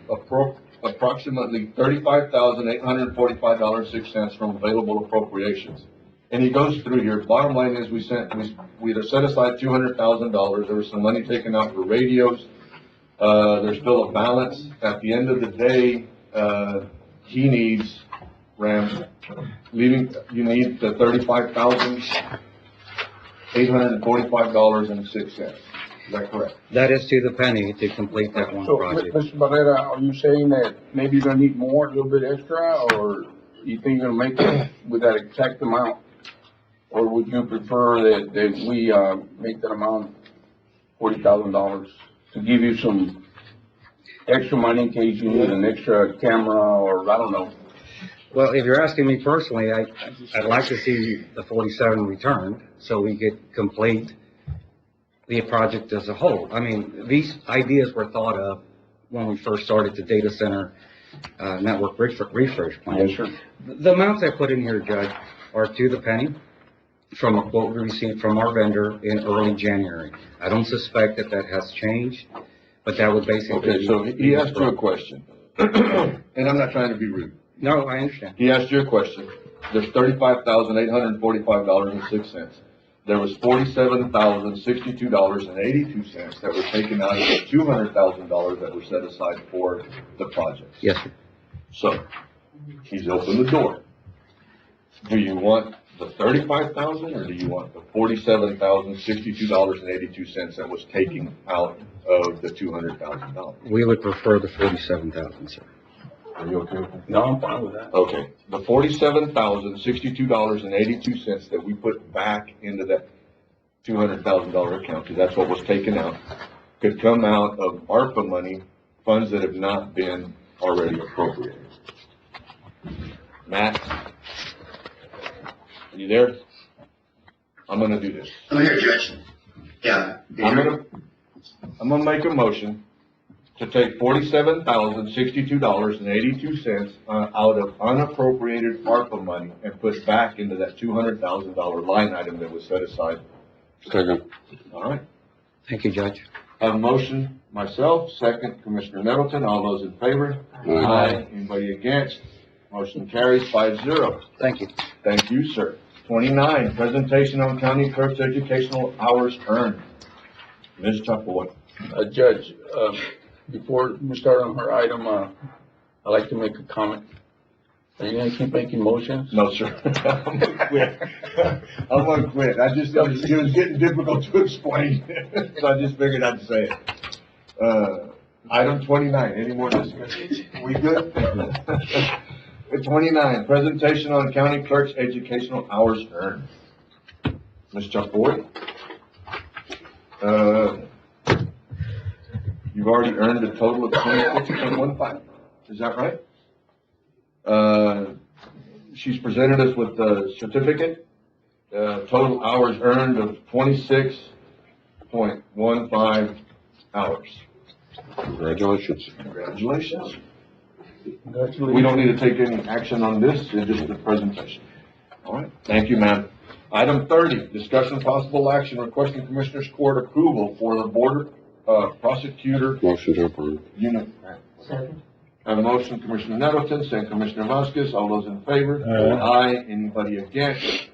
approximately $35,845.06 from available appropriations. And he goes through here. Bottom line is we had set aside $200,000. There was some money taken out for radios. There's still a balance. At the end of the day, he needs, Ram, you need the $35,845.06. Is that correct? That is to the penny to complete that one So, project. Mr. Barrera, are you saying that maybe you're gonna need more, a little bit extra, or you think you're gonna make it with that exact amount? Or would you prefer that we, make that amount $40,000 to give you some extra money in case you need an extra camera, or I don't know? Well, if you're asking me personally, I'd like to see the 47 returned so we could complete the project as a whole. I mean, these ideas were thought of when we first started the data center, network refresh plan. Yes, sir. The amounts I put in here, Judge, are to the penny from a quote we received from our vendor in early January. I don't suspect that has changed, but that would basically. Okay, so he asked you a question. And I'm not trying to be rude. No, I understand. He asked you a question. There's $35,845.06. There was $47,062.82 that were taken out of the $200,000 that were set aside for the project. Yes, sir. So, he's opened the door. Do you want the $35,000 or do you want the $47,062.82 that was taken out of the $200,000? We would prefer the 47,000, sir. Are you okay with that? No, I'm fine with that. Okay, the $47,062.82 that we put back into that $200,000 account, because that's what was taken out, could come out of ARPA money, funds that have not been already appropriated. Matt? Are you there? I'm gonna do this. I'm here, Judge. Yeah. I'm gonna make a motion to take $47,062.82 out of unappropriated ARPA money and put back into that $200,000 line item that was set aside. Second. All right. Thank you, Judge. Have a motion, myself, second, Commissioner Nettleton. All those in favor? Aye. Anybody against? Motion carries 5-0. Thank you. Thank you, sir. 29, presentation on county clerk's educational hours earned. Ms. Chapoy. Judge, before we start on her item, I'd like to make a comment. Are you gonna keep making motions? No, sir. I'm gonna quit. I'm gonna quit. It was getting difficult to explain, so I just figured I'd say it. Item 29, any more discussion? We good? 29, presentation on county clerk's educational hours earned. Ms. Chapoy? You've already earned a total of 26.15, is that right? She's presented us with the certificate, total hours earned of 26.15 hours. Congratulations. Congratulations. We don't need to take any action on this, it's just a presentation. All right, thank you, ma'am. Item 30, discussion possible action requesting Commissioners Court approval for the Border Prosecutor Motion to approve. Unit. Second. I have a motion, Commissioner Nettleton, second Commissioner Vasquez, all those in favor? Aye. Aye. Anybody against?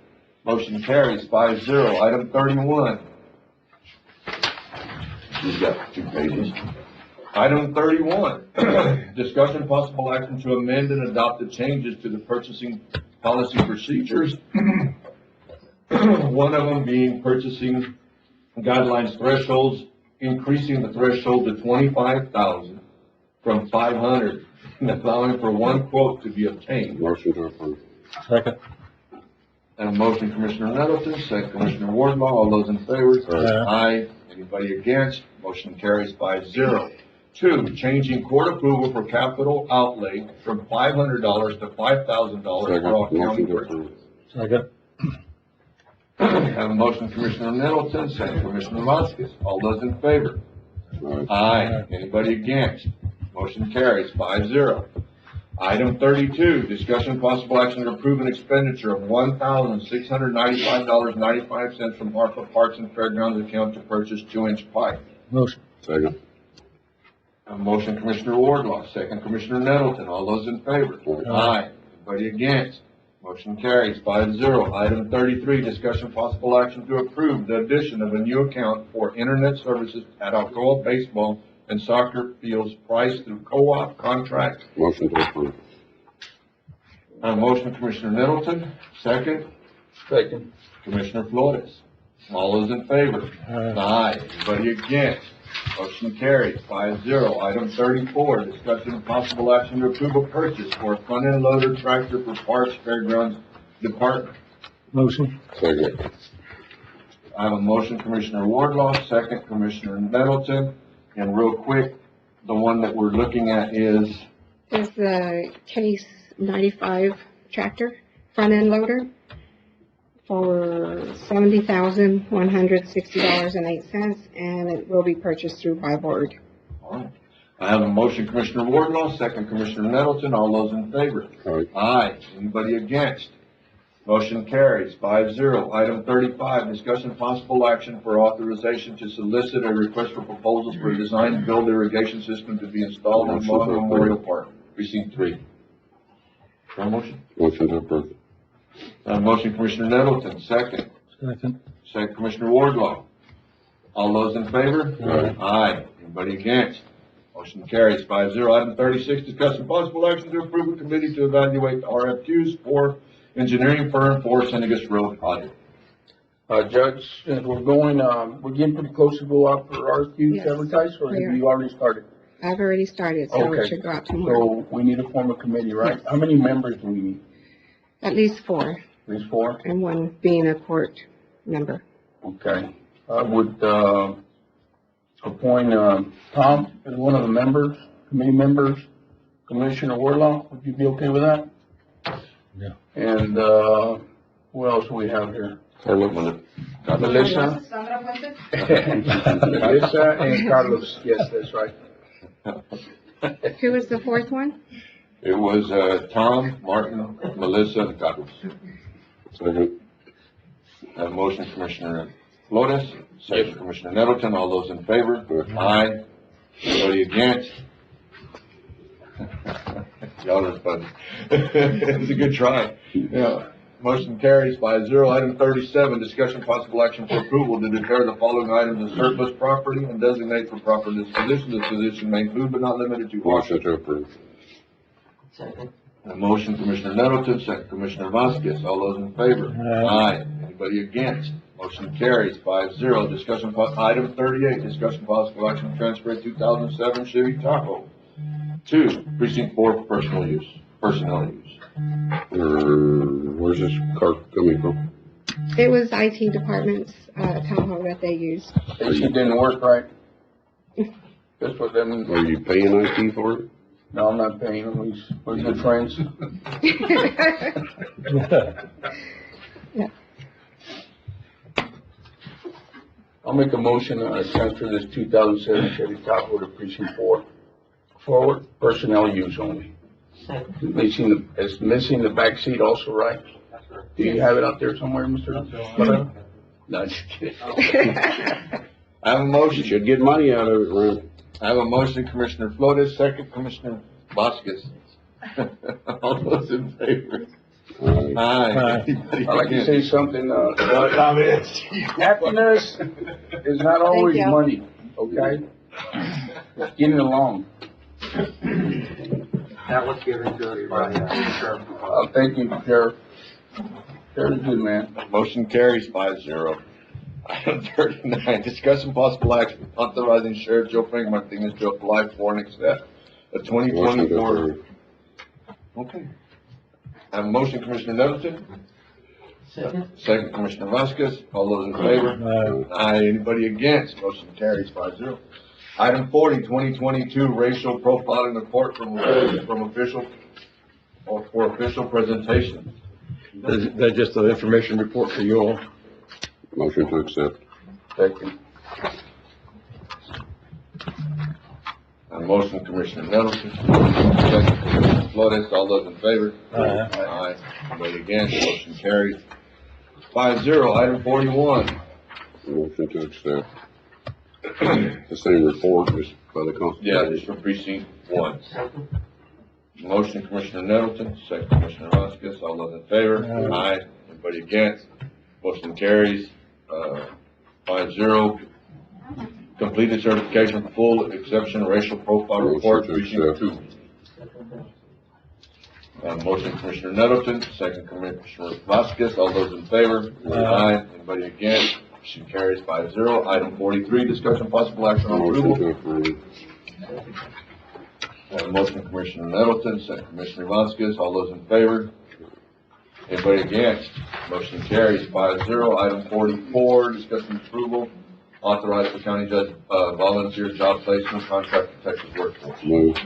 Motion carries 5-0. Item 31. She's got 2 pages. Item 31, discussion possible action to amend and adopt the changes to the purchasing policy procedures. One of them being purchasing guidelines thresholds, increasing the threshold to 25,000 from 500, and allowing for one quote to be obtained. Motion to approve. Second. And a motion, Commissioner Nettleton, second Commissioner Wardlaw, all those in favor? Aye. Anybody against? Motion carries 5-0. 2, changing court approval for capital outlay from $500 to $5,000 for all Second. county Motion to work. approve. Second. Have a motion, Commissioner Nettleton, second Commissioner Vasquez, all those in favor? Aye. Aye. Anybody against? Motion carries 5-0. Item 32, discussion possible action to approve an expenditure of $1,695.95 from ARPA Parks and Fairgrounds account to purchase 2-inch pipe. Motion. Second. A motion, Commissioner Wardlaw, second Commissioner Nettleton, all those in favor? Aye. Anybody against? Motion carries 5-0. Item 33, discussion possible action to approve the addition of a new account for internet services at Alcoa baseball and soccer fields priced through co-op contract. Motion to approve. A motion, Commissioner Nettleton, second Second. Commissioner Flores. All those in favor? Aye. Anybody against? Motion carries 5-0. Item 34, discussion of possible action to approve a purchase for a front-end loader tractor for Parks Fairgrounds Department. Motion. Second. I have a motion, Commissioner Wardlaw, second Commissioner Nettleton. And real quick, the one that we're looking at is, The Case 95 tractor, front-end loader, for $70,160.08, and it will be purchased through by board. all right. I have a motion, Commissioner Wardlaw, second Commissioner Nettleton. All those in favor? Aye. Aye. Anybody against? Motion carries 5-0. Item 35, discussion possible action for authorization to solicit a request for proposals for a design and build irrigation system to be installed in Mon Memorial Park, Precinct 3. Got a motion? Motion to approve. Motion, Commissioner Nettleton, second. Second. Second, Commissioner Wardlaw. All those in favor? Aye. Anybody against? Motion carries 5-0. Item 36, discussion possible action to approve a committee to evaluate the RFQs for engineering firm for Senegas Road audit. Judge, as we're going, we're getting pretty close to go out for RFQs Yes, advertised, or we have are. you already started? I've already started, so Okay. it should go out tomorrow. So we need to form a committee, right? How many members do we need? At least 4, At least 4? and 1 being a court member. Okay. I would, appoint, Tom as one of the members, committee members, Commissioner Warlaw. Would you be okay with that? Yeah. And, who else do we have here? Melissa. Melissa? Melissa and Carlos. Yes, that's right. Who was the 4th one? It was, Tom, Martin, Melissa, and Carlos. Second. Have a motion, Commissioner Flores, second Commissioner Nettleton. All those in favor? Aye. Anybody against? Y'all are funny. It's a good try. Yeah. Motion carries 5-0. Item 37, discussion possible action for approval to declare the following items as surplus property and designate for proper disposition. This position may include but not limited to. Motion to approve. Second. A motion, Commissioner Nettleton, second Commissioner Vasquez. All those in favor? Aye. Anybody against? Motion carries 5-0. Discussion item 38, discussion possible action to transfer a 2007 Chevy Tahoe to precinct 4 for personnel use. Where's this car coming from? It was IT department's, town hall that they used. It didn't work right. That's what that means. Are you paying IT for it? No, I'm not paying him. We're good friends. I'll make a motion to transfer this 2007 Chevy Tahoe to precinct 4 for personnel use only. Second. It's missing the back seat also, right? Do you have it out there somewhere, Mr.? No, just kidding. I have a You motion. should get money out of it, Ron. I have a motion, Commissioner Flores, second, Commissioner Vasquez. All those in favor? Aye. I'd like to say something, happiness is not always you. money, okay? It's getting along. That was given to you by Sheriff. Thank you, Sheriff. Sheriff's good, man. Motion carries 5-0. Item 39, discussion possible action authorizing Sheriff Joe Frank Martinez to apply for and accept a Motion to 2024. approve. Okay. I have a motion, Commissioner Nettleton, Second. second, Commissioner Vasquez. All those in favor? Aye. Anybody against? Motion carries 5-0. Item 40, 2022 racial profiling report from official, or for official presentation. That's just the information report for you all. Motion to accept. Second. A motion, Commissioner Nettleton, second, Commissioner Flores. All those in favor? Aye. Anybody against? Motion carries 5-0. Item 41. Motion to accept. The same report as by the Yeah, Constitution. this for precinct 1. Second. Motion, Commissioner Nettleton, second, Commissioner Vasquez. All those in favor? Aye. Anybody against? Motion carries 5-0. Completed certification for full exception racial profile report, Motion to precinct 2. Motion, Commissioner Nettleton, second, Commissioner Vasquez. All those in favor? Aye. Anybody against? Motion carries 5-0. Item 43, discussion possible action on Motion approval. to approve. Motion, Commissioner Nettleton, second, Commissioner Vasquez. All those in favor? Anybody against? Motion carries 5-0. Item 44, discussion approval, authorize the county judge, volunteer job placement, contract protected workforce. Move.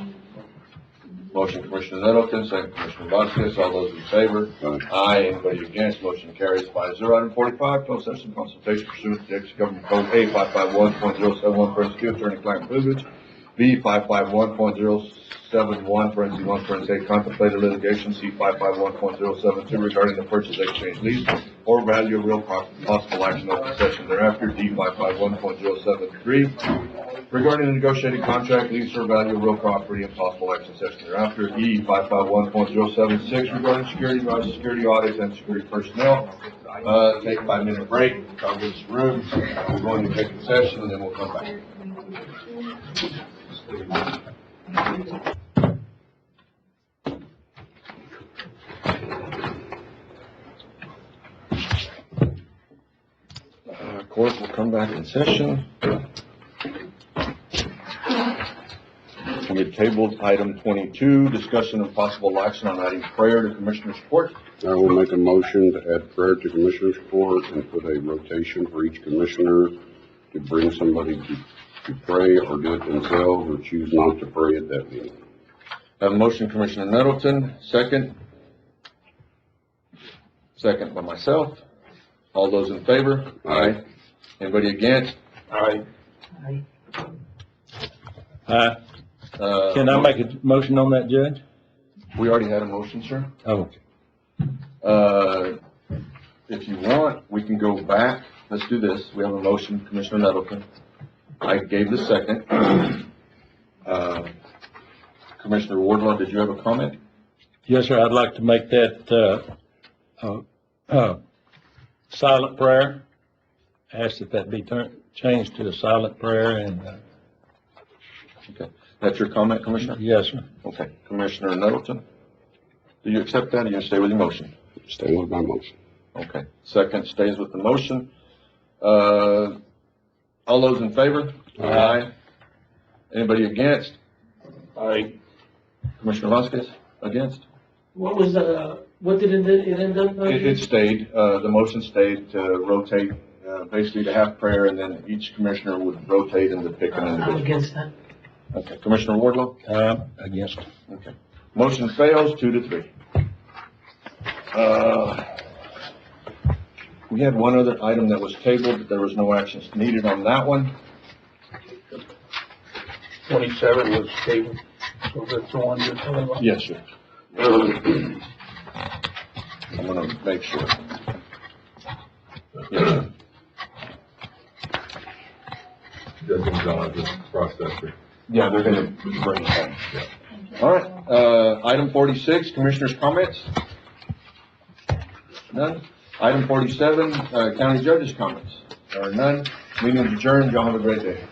Motion, Commissioner Nettleton, second, Commissioner Vasquez. All those in favor? Aye. Aye. Anybody against? Motion carries 5-0. Item 45, closed session consultation pursuant to Texas Government Code A 551.071, parentheses 2, attorney-client privilege. B 551.071, parentheses 1, parentheses 8, contemplated litigation. C 551.072, regarding the purchase, exchange, lease, or value of real property, possible action of possession thereafter. D 551.073, regarding the negotiated contract, lease, or value of real property, and possible action session thereafter. E 551.076, regarding security, security audits, and security personnel. Take a 5-minute break, come to this room, we'll go into executive session, and then we'll come back. Court will come back in session. We had tabled item 22, discussion of possible action on adding prayer to Commissioner's Court. I will make a motion to add prayer to Commissioner's Court and put a rotation for each commissioner to bring somebody to pray or do it themselves or choose not to pray at that meeting. I have a motion, Commissioner Nettleton, second. Second by myself. All those in favor? Aye. Anybody against? Aye. Can I make a motion on that, Judge? We already had a motion, sir. Oh, If you want, we can go back. Let's do this. We have a motion, Commissioner Nettleton. I gave the second. Commissioner Wardlaw, did you have a comment? yes, sir, I'd like to make that, silent prayer. Ask that be changed to a silent prayer and, Okay. That's your comment, Commissioner? yes, sir. Okay. Commissioner Nettleton, do you accept that or you stay with your motion? Stay with my motion. Okay. Second stays with the motion. All those in favor? Aye. Anybody against? Aye. Commissioner Vasquez, against? What was the, what did it end up? It stayed, the motion stayed to rotate, basically to have prayer, and then each commissioner would rotate and to pick an I'm individual. against that. Okay, Commissioner Wardlow? Against. Okay. Motion fails, 2-3. We had one other item that was tabled, but there was no actions needed on that one. 27 was tabled, so that's the one you're talking about? Yes, sir. I'm gonna make sure. Yes. Judge and John just processed it. Yeah, they're gonna bring it back. All right, item 46, commissioners' comments? None. Item 47, county judges' comments? There are none. Meeting adjourned. Y'all have a great day.